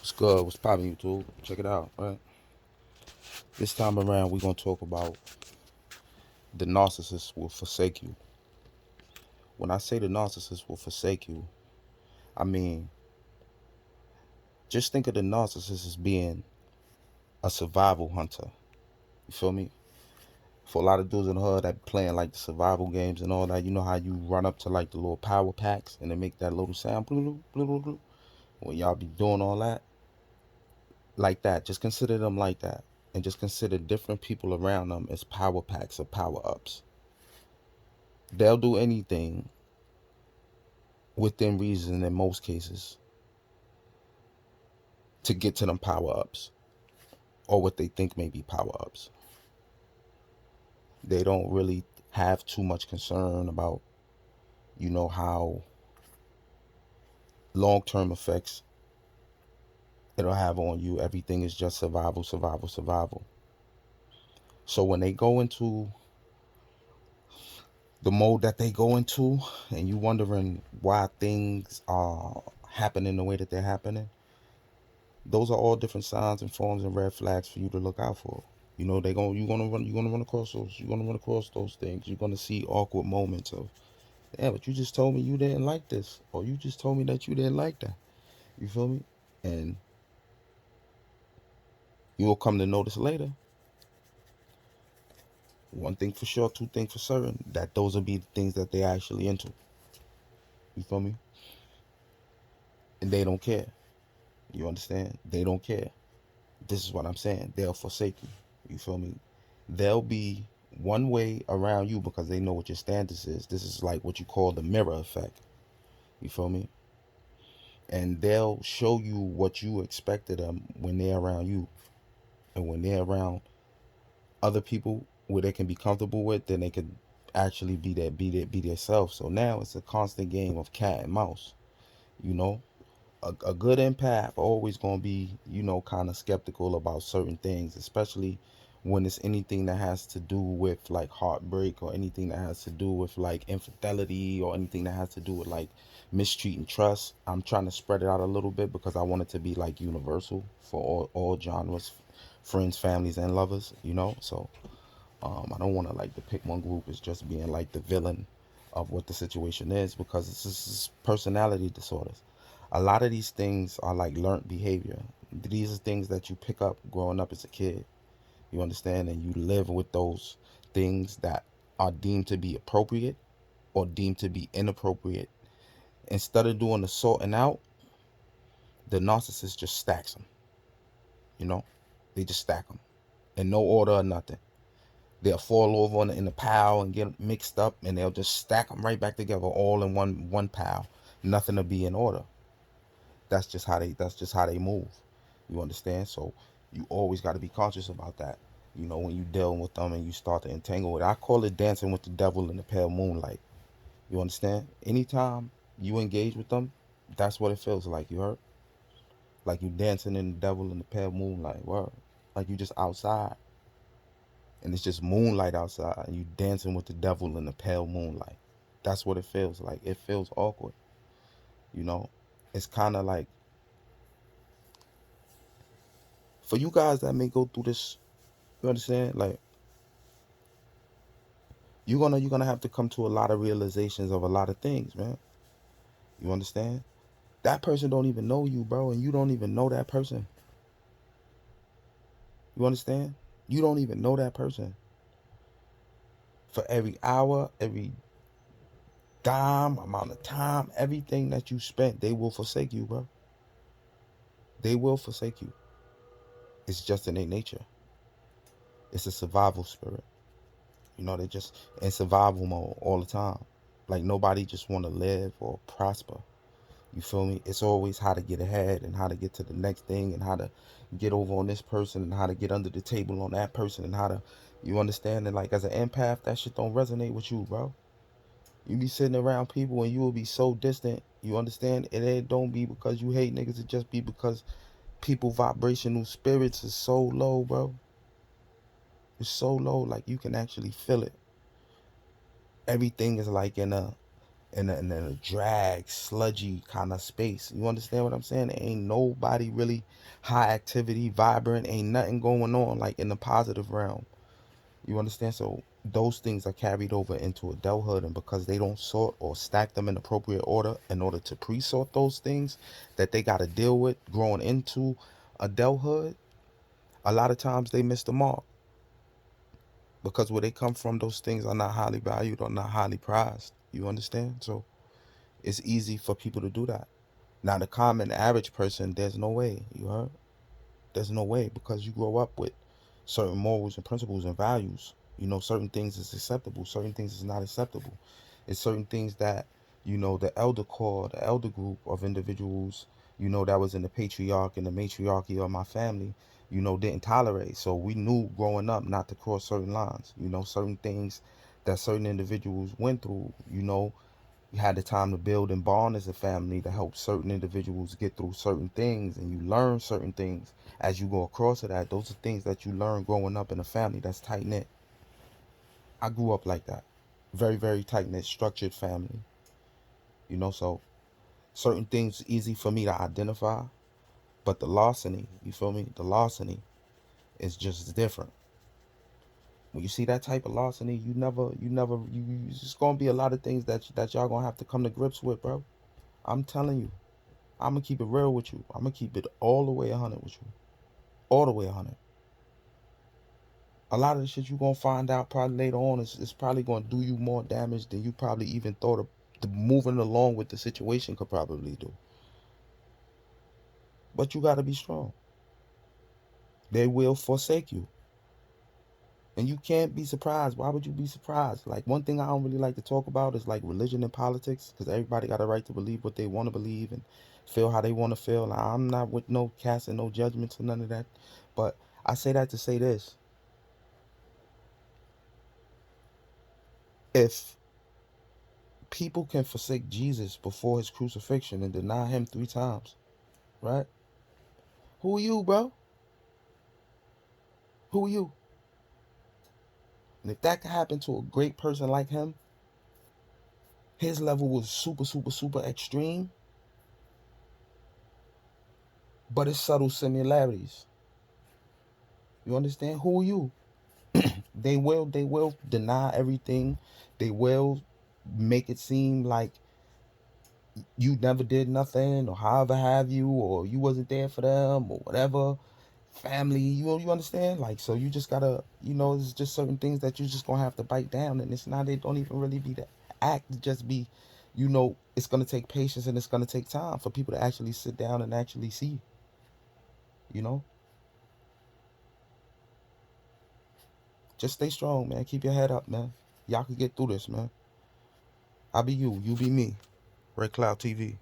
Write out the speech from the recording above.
What's good? What's poppin', YouTube? Check it out, right? This time around, we're gonna talk about the narcissist will forsake you. When I say the narcissist will forsake you, I mean, just think of the narcissist as being a survival hunter. You feel me? For a lot of dudes in the hood that playing like the survival games and all that, you know how you run up to like the little power packs and they make that little sound, blue, blue, blue, blue. When y'all be doing all that, like that, just consider them like that. And just consider different people around them as power packs or power ups. They'll do anything within reason in most cases to get to them power ups or what they think may be power ups. They don't really have too much concern about, how long term effects it'll have on you. Everything is just survival, survival, survival. So when they go into the mode that they go into and you wondering why things are happening the way that they're happening, those are all different signs and forms and red flags for you to look out for. You're gonna run across those. You're gonna run across those things. You're gonna see awkward moments of, yeah, but you just told me you didn't like this, or you just told me that you didn't like that. You feel me? And you will come to notice later. One thing for sure, two things for certain, that those will be the things that they actually into. You feel me? And they don't care. You understand? They don't care. This is what I'm saying. They'll forsake you. You feel me? They'll be one way around you because they know what your standards is. This is like what you call the mirror effect. You feel me? And they'll show you what you expect of them when they're around you. And when they're around other people where they can be comfortable with, then they can actually be their self. So now it's a constant game of cat and mouse, you know? A good empath always gonna be, kind of skeptical about certain things, especially when it's anything that has to do with like heartbreak or anything that has to do with like infidelity or anything that has to do with like mistreating trust. I'm trying to spread it out a little bit because I want it to be like universal for all genres, friends, families, and lovers. So I don't want to like depict one group as just being like the villain of what the situation is, because it's just personality disorders. A lot of these things are like learned behavior. These are things that you pick up growing up as a kid. You understand? And you live with those things that are deemed to be appropriate or deemed to be inappropriate. Instead of doing the sorting out, the narcissist just stacks them. You know, they just stack them in no order or nothing. They'll fall over in the pile and get mixed up, and they'll just stack them right back together, all in one pile. Nothing to be in order. That's just how they move. You understand? So you always got to be conscious about that. When you dealing with them and you start to entangle with it. I call it dancing with the devil in the pale moonlight. You understand? Anytime you engage with them, that's what it feels like. You heard? Like you dancing in the devil in the pale moonlight. Word. Like you just outside and it's just moonlight outside and you dancing with the devil in the pale moonlight. That's what it feels like. It feels awkward. You know, it's kind of like, for you guys that may go through this, you understand? Like you're gonna have to come to a lot of realizations of a lot of things, man. You understand? That person don't even know you, bro, and you don't even know that person. You understand? You don't even know that person. For every hour, every dime, amount of time, everything that you spent, they will forsake you, bro. They will forsake you. It's just in their nature. It's a survival spirit. They just in survival mode all the time. Like nobody just want to live or prosper. You feel me? It's always how to get ahead and how to get to the next thing and how to get over on this person and how to get under the table on that person and how to, you understand? And like as an empath, that shit don't resonate with you, bro. You be sitting around people and you will be so distant. You understand? It don't be because you hate niggas. It just be because people vibrational spirits is so low, bro. It's so low, like you can actually feel it. Everything is like in a in a drag, sludgy kind of space. You understand what I'm saying? There ain't nobody really high activity, vibrant, ain't nothing going on like in the positive realm. You understand? So those things are carried over into adulthood, and because they don't sort or stack them in appropriate order in order to pre-sort those things that they got to deal with growing into adulthood, a lot of times they miss the mark because where they come from, those things are not highly valued or not highly prized. You understand? So it's easy for people to do that. Now, the common average person, there's no way. You heard? There's no way, because you grow up with certain morals and principles and values. You know, certain things is acceptable, certain things is not acceptable. It's certain things that, you know, the elder core, the elder group of individuals, you know, that was in the patriarch and the matriarchy of my family, you know, didn't tolerate. So we knew growing up not to cross certain lines. You know, certain things that certain individuals went through, you know, you had the time to build and bond as a family to help certain individuals get through certain things, and you learn certain things as you go across to that. Those are things that you learn growing up in a family that's tight knit. I grew up like that. Very, very tight knit, structured family. You know, so certain things easy for me to identify, but the larceny, you feel me? The larceny is just different. When you see that type of larceny, it's just gonna be a lot of things that y'all gonna have to come to grips with, bro. I'm telling you. I'm gonna keep it real with you. I'm gonna keep it all the way 100 with you. All the way 100. A lot of the shit you gonna find out probably later on is probably gonna do you more damage than you probably even thought of. The moving along with the situation could probably do. But you gotta be strong. They will forsake you. And you can't be surprised. Why would you be surprised? Like, one thing I don't really like to talk about is like religion and politics, because everybody got a right to believe what they want to believe and feel how they want to feel. Now, I'm not with no casting no judgments or none of that. But I say that to say this. If people can forsake Jesus before his crucifixion and deny him 3 times, right? Who are you, bro? Who are you? And if that could happen to a great person like him, his level was super, super, super extreme, but it's subtle similarities. You understand? Who are you? They will deny everything. They will make it seem like you never did nothing, or however have you, or you wasn't there for them, or whatever. Family, you understand? Like, so you just gotta, it's just certain things that you just gonna have to bite down, and it's not, it don't even really be the act to just be, it's gonna take patience, and it's gonna take time for people to actually sit down and actually see, you know. Just stay strong, man. Keep your head up, man. Y'all can get through this, man. I be you be me. Red Cloud TV.